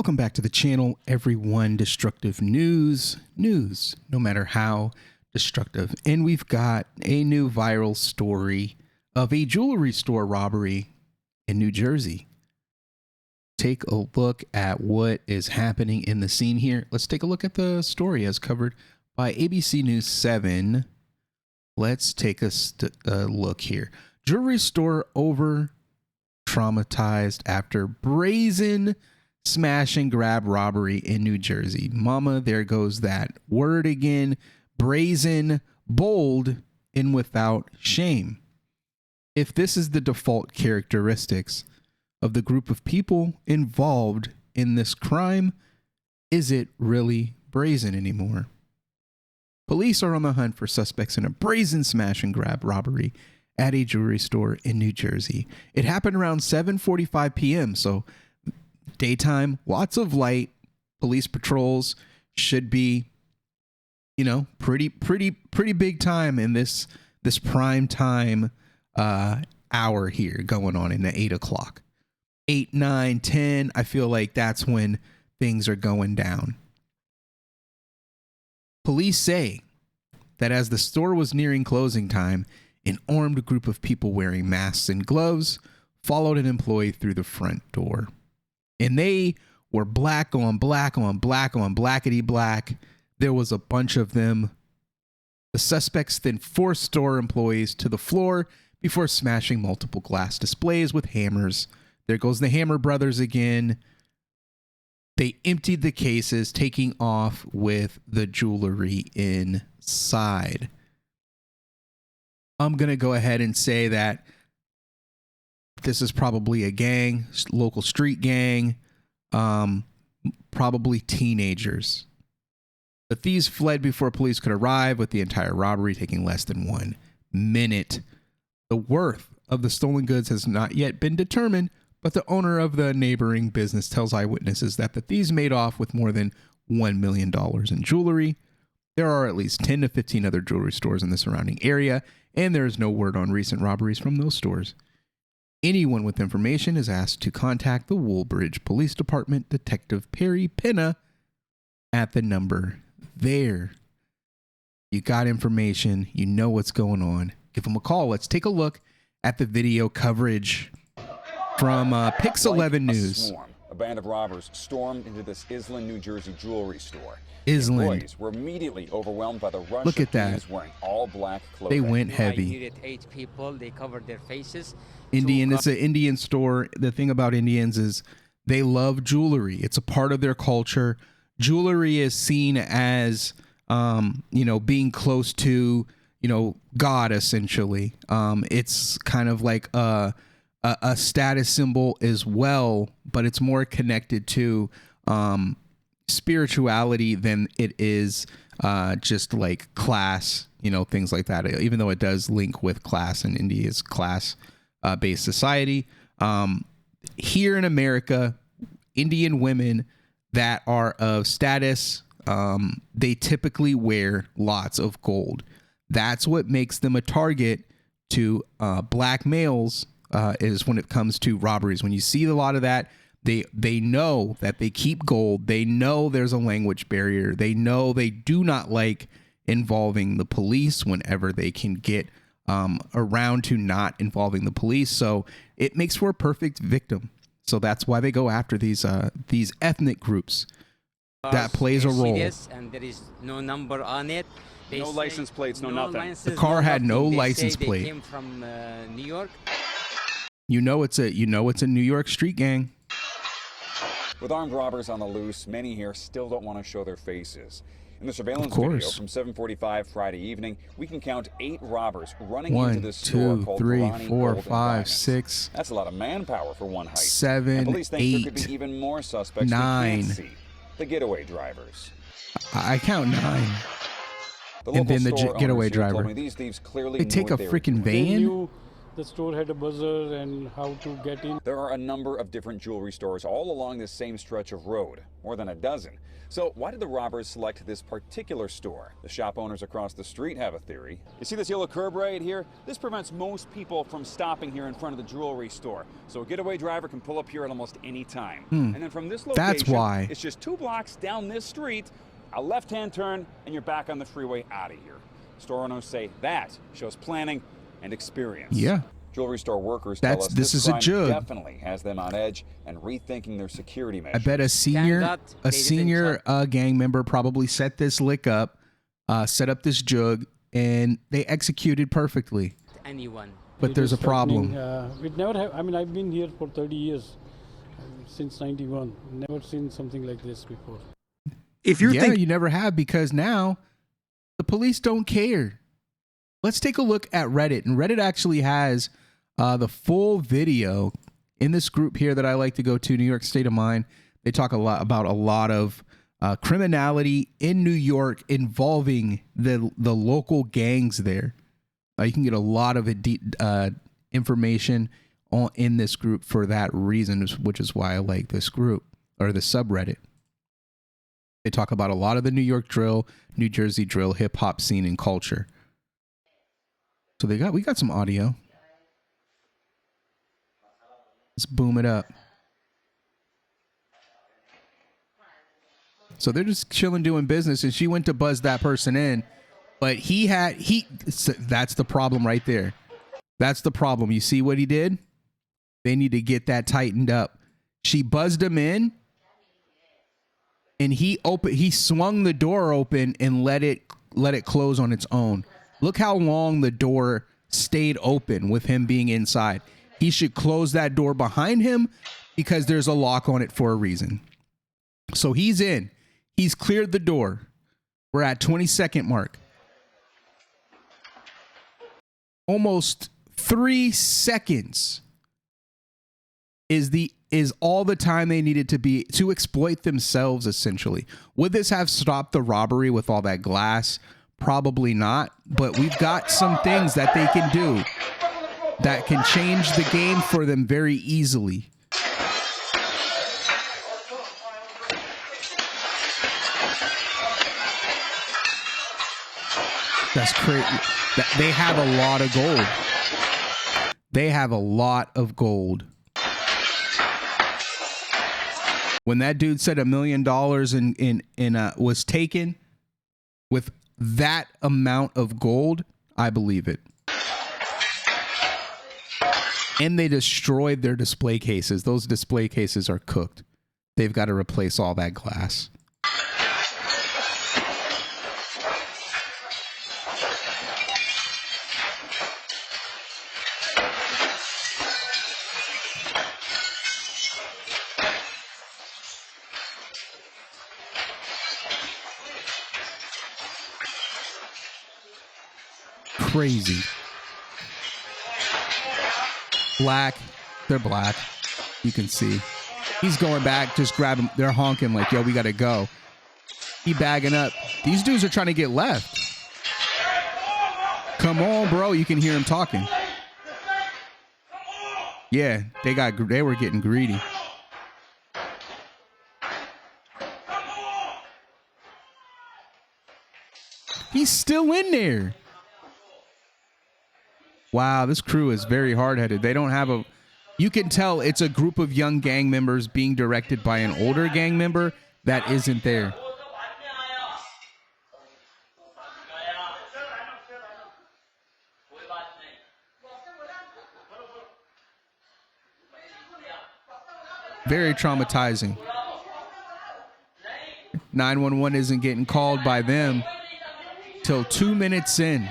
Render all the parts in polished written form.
Welcome back to the channel, everyone. Destructive news, no matter how destructive. And we've got a new viral story of a jewelry store robbery in New Jersey. Take a look at what is happening in the scene here. Let's take a look at the story as covered by ABC News 7. Let's take a look here. Jewelry store over traumatized after brazen smash and grab robbery in New Jersey. Mama, there goes that word again. Brazen, bold, and without shame. If this is the default characteristics of the group of people involved in this crime, is it really brazen anymore? Police are on the hunt for suspects in a brazen smash and grab robbery at a jewelry store in New Jersey. It happened around 7:45 p.m., so daytime, lots of light. Police patrols should be, you know, pretty big time in this prime time hour here going on in the 8 o'clock. 8, 9, 10. I feel like that's when things are going down. Police say that as the store was nearing closing time, an armed group of people wearing masks and gloves followed an employee through the front door. And they were black on black on black on blackety black. There was a bunch of them. The suspects then forced store employees to the floor before smashing multiple glass displays with hammers. There goes the Hammer Brothers again. They emptied the cases, taking off with the jewelry inside. I'm going to go ahead and say that this is probably a gang, local street gang, probably teenagers. The thieves fled before police could arrive, with the entire robbery taking less than 1 minute. The worth of the stolen goods has not yet been determined, but the owner of the neighboring business tells eyewitnesses that the thieves made off with more than $1 million in jewelry. There are at least 10 to 15 other jewelry stores in the surrounding area, and there is no word on recent robberies from those stores. Anyone with information is asked to contact the Woolbridge Police Department Detective Perry Penna at the number there. You got information, you know what's going on. Give them a call. Let's take a look at the video coverage from Pix 11 News. A band of robbers stormed into this Island, New Jersey jewelry store. Island. Employees were immediately overwhelmed by the rush Look of at that. thieves wearing all black clothing. They went I heavy. needed 8 people. They covered their faces. Indian, it's an Indian store. The thing about Indians is they love jewelry. It's a part of their culture. Jewelry is seen as, being close to, God, essentially. It's kind of like a status symbol as well, but it's more connected to spirituality than it is just like class, things like that, even though it does link with class, and India's class based society. Here in America, Indian women that are of status, they typically wear lots of gold. That's what makes them a target to black males, is when it comes to robberies. When you see a lot of that, they know that they keep gold. They know there's a language barrier. They know they do not like involving the police whenever they can get around to not involving the police. So it makes for a perfect victim. So that's why they go after these ethnic groups. That plays a role. And there is no number on it. No license plates, no nothing. The car had no license plate. They came from New York. It's a New York street gang. With armed robbers on the loose, many here still don't want to show their faces. In the surveillance Of video course. from 7:45 Friday evening, we can count 8 robbers running into 1, this store 2, called 3, Guarani 4, Gold & 5, Diamonds. 6, That's a lot of manpower for one heist. 7, And police think there could 8, be even more suspects 9. we can't see. The getaway drivers. I count 9. The And local then the store getaway owners here told driver. me these thieves clearly They knew take what a they were freaking doing. van? They knew the store had a buzzer and how to get in. There are a number of different jewelry stores all along this same stretch of road, more than a dozen. So why did the robbers select this particular store? The shop owners across the street have a theory. You see this yellow curb right here? This prevents most people from stopping here in front of the jewelry store. So a getaway driver can pull up here at almost any time. And then from this location, That's why. it's just 2 blocks down this street, a left-hand turn, and you're back on the freeway out of here. Store owners say that shows planning and experience. Yeah. Jewelry store workers tell us This is a crime jug. definitely has them on edge and rethinking their security I measures. bet a God they senior didn't gang member probably set this lick up, set up this jug, and they executed perfectly. anyone. But It there's a is problem. happening. It never have. I mean, I've been here for 30 years, since '91. Never seen something like this before. If you're Yeah, thinking, you never have, because now the police don't care. Let's take a look at Reddit. And Reddit actually has the full video in this group here that I like to go to, New York State of Mind. They talk a lot about a lot of criminality in New York involving the local gangs there. You can get a lot of information in this group for that reason, which is why I like this group, or the subreddit. They talk about a lot of the New York drill, New Jersey drill, hip hop scene and culture. So we got some audio. Let's boom it up. So they're just chilling doing business, and she went to buzz that person in, but that's the problem right there. That's the problem. You see what he did? They need to get that tightened up. She buzzed him in, and he swung the door open and let it close on its own. Look how long the door stayed open with him being inside. He should close that door behind him because there's a lock on it for a reason. So he's in. He's cleared the door. We're at 20-second mark. Almost 3 seconds is all the time they needed to be to exploit themselves, essentially. Would this have stopped the robbery with all that glass? Probably not, but we've got some things that they can do that can change the game for them very easily. That's crazy. They have a lot of gold. They have a lot of gold. When that dude said $1 million was taken with that amount of gold, I believe it. And they destroyed their display cases. Those display cases are cooked. They've got to replace all that glass. Crazy. Black. They're black. You can see. He's going back, just grab him. They're honking like, yo, we got to go. He bagging up. These dudes are trying to get left. Come on, bro. You can hear him talking. Yeah, they were getting greedy. He's still in there. Wow, this crew is very hard-headed. They don't have you can tell it's a group of young gang members being directed by an older gang member that isn't there. Very traumatizing. 911 isn't getting called by them till 2 minutes in.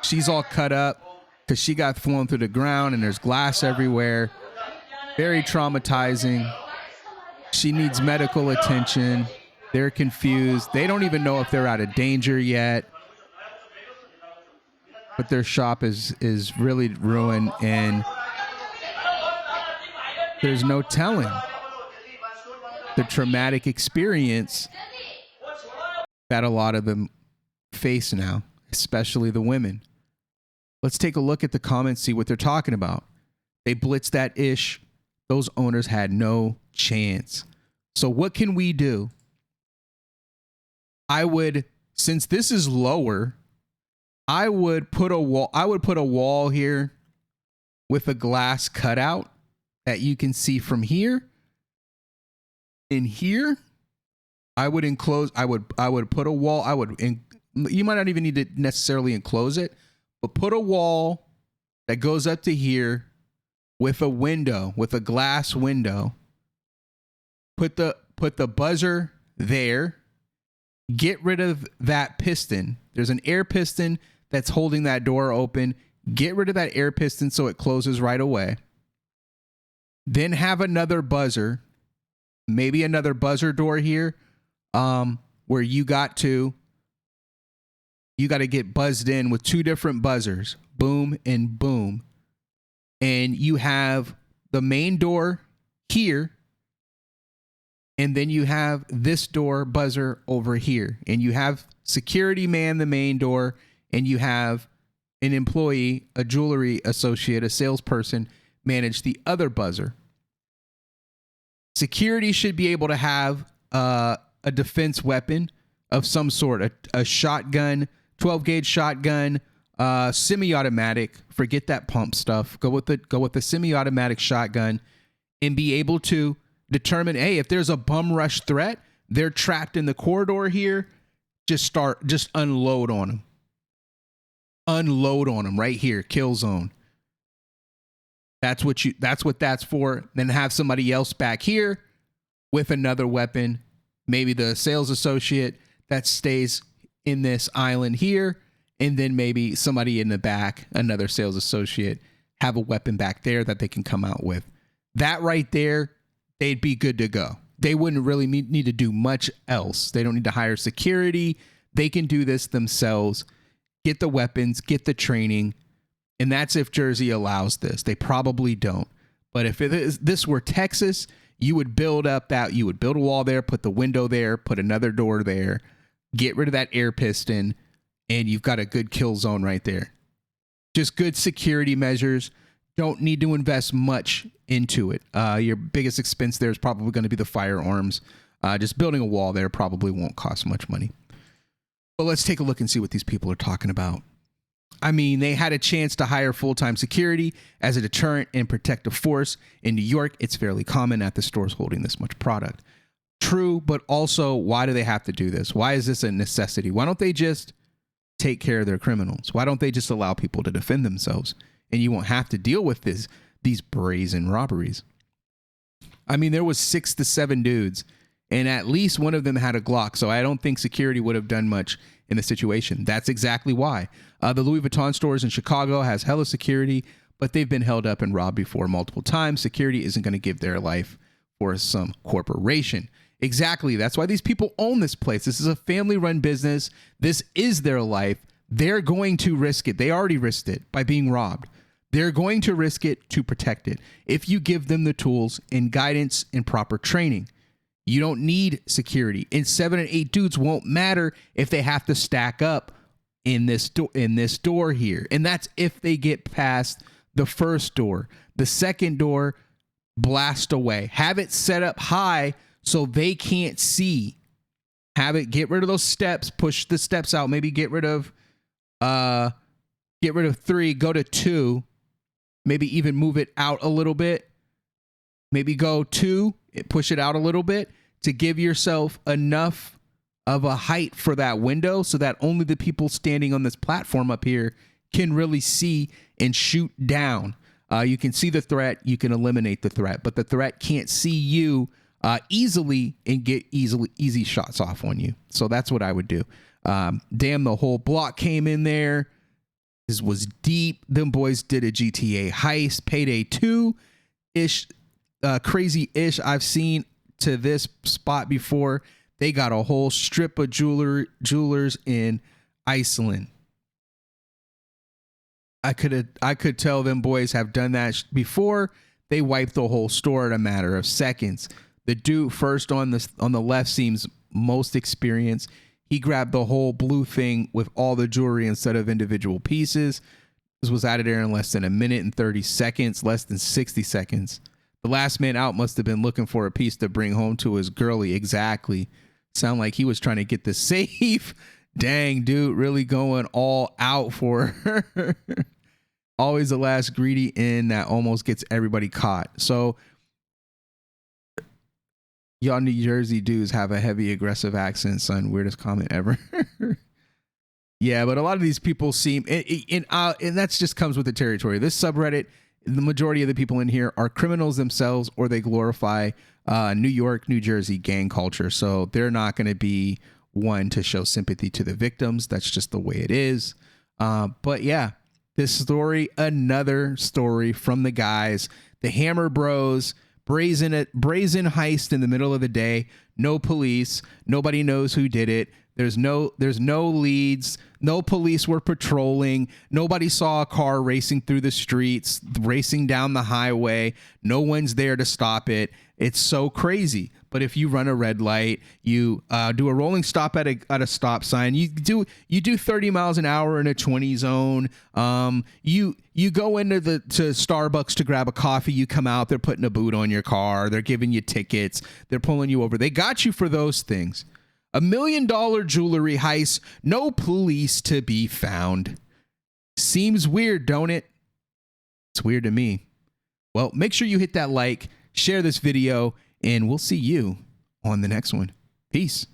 She's all cut up because she got thrown through the ground and there's glass everywhere. Very traumatizing. She needs medical attention. They're confused. They don't even know if they're out of danger yet. But their shop is really ruined, and there's no telling the traumatic experience that a lot of them face now, especially the women. Let's take a look at the comments, see what they're talking about. They blitzed that ish. Those owners had no chance. So what can we do? I would, since this is lower, I would put a wall here with a glass cutout that you can see from here. In here, I would enclose, I would put a wall. You might not even need to necessarily enclose it, but put a wall that goes up to here with a window, with a glass window. Put the buzzer there. Get rid of that piston. There's an air piston that's holding that door open. Get rid of that air piston so it closes right away. Then have another buzzer, maybe another buzzer door here, where you got to get buzzed in with two different buzzers, boom and boom. And you have the main door here, and then you have this door buzzer over here, and you have security man the main door, and you have an employee, a jewelry associate, a salesperson manage the other buzzer. Security should be able to have a defense weapon of some sort, a shotgun, 12 gauge shotgun, semi-automatic. Forget that pump stuff. Go with the semi-automatic shotgun, and be able to determine, hey, if there's a bum rush threat, they're trapped in the corridor here. Just unload on them. Unload on them right here. Kill zone. That's what that's for. Then have somebody else back here with another weapon. Maybe the sales associate that stays in this island here. And then maybe somebody in the back, another sales associate, have a weapon back there that they can come out with. That right there, they'd be good to go. They wouldn't really need to do much else. They don't need to hire security. They can do this themselves. Get the weapons, get the training. And that's if Jersey allows this. They probably don't. But if this were Texas, you would build a wall there, put the window there, put another door there, get rid of that air piston, and you've got a good kill zone right there. Just good security measures. Don't need to invest much into it. Your biggest expense there is probably going to be the firearms. Just building a wall there probably won't cost much money. But let's take a look and see what these people are talking about. I mean, they had a chance to hire full-time security as a deterrent and protective force. In New York, it's fairly common at the stores holding this much product. True, but also, why do they have to do this? Why is this a necessity? Why don't they just take care of their criminals? Why don't they just allow people to defend themselves? And you won't have to deal with these brazen robberies. I mean, there was 6 to 7 dudes, and at least one of them had a Glock, so I don't think security would have done much in the situation. That's exactly why. The Louis Vuitton stores in Chicago has hella security, but they've been held up and robbed before multiple times. Security isn't going to give their life for some corporation. Exactly. That's why these people own this place. This is a family-run business. This is their life. They're going to risk it. They already risked it by being robbed. They're going to risk it to protect it. If you give them the tools and guidance and proper training, you don't need security. And 7 and 8 dudes won't matter if they have to stack up in this door here. And that's if they get past the first door. The second door, blast away. Have it set up high so they can't see. Have it, get rid of those steps, push the steps out, maybe get rid of 3, go to 2, maybe even move it out a little bit. Maybe go 2, push it out a little bit to give yourself enough of a height for that window so that only the people standing on this platform up here can really see and shoot down. You can see the threat, you can eliminate the threat, but the threat can't see you easily and get easy shots off on you. So that's what I would do. Damn, the whole block came in there. This was deep. Them boys did a GTA heist, Payday 2-ish, crazy-ish. I've seen to this spot before. They got a whole strip of jewelers in Iceland. I could tell them boys have done that before. They wiped the whole store in a matter of seconds. The dude first on the left seems most experienced. He grabbed the whole blue thing with all the jewelry instead of individual pieces. This was out of there in less than a minute and 30 seconds, less than 60 seconds. The last man out must have been looking for a piece to bring home to his girlie. Exactly. Sound like he was trying to get the safe. Dang, dude, really going all out for her. Always the last greedy in that almost gets everybody caught. So y'all New Jersey dudes have a heavy aggressive accent, son. Weirdest comment ever. Yeah, but a lot of these people seem, and that's just comes with the territory. This subreddit, the majority of the people in here are criminals themselves, or they glorify New York, New Jersey gang culture. So they're not going to be one to show sympathy to the victims. That's just the way it is. But yeah, this story, another story from the guys, the Hammer Bros, brazen heist in the middle of the day. No police. Nobody knows who did it. There's no leads. No police were patrolling. Nobody saw a car racing through the streets, racing down the highway. No one's there to stop it. It's so crazy. But if you run a red light, you do a rolling stop at a stop sign, you do 30 miles an hour in a 20 zone. You go into to Starbucks to grab a coffee. You come out, they're putting a boot on your car. They're giving you tickets. They're pulling you over. They got you for those things. $1 million jewelry heist, no police to be found. Seems weird, don't it? It's weird to me. Well, make sure you hit that like, share this video, and we'll see you on the next one. Peace.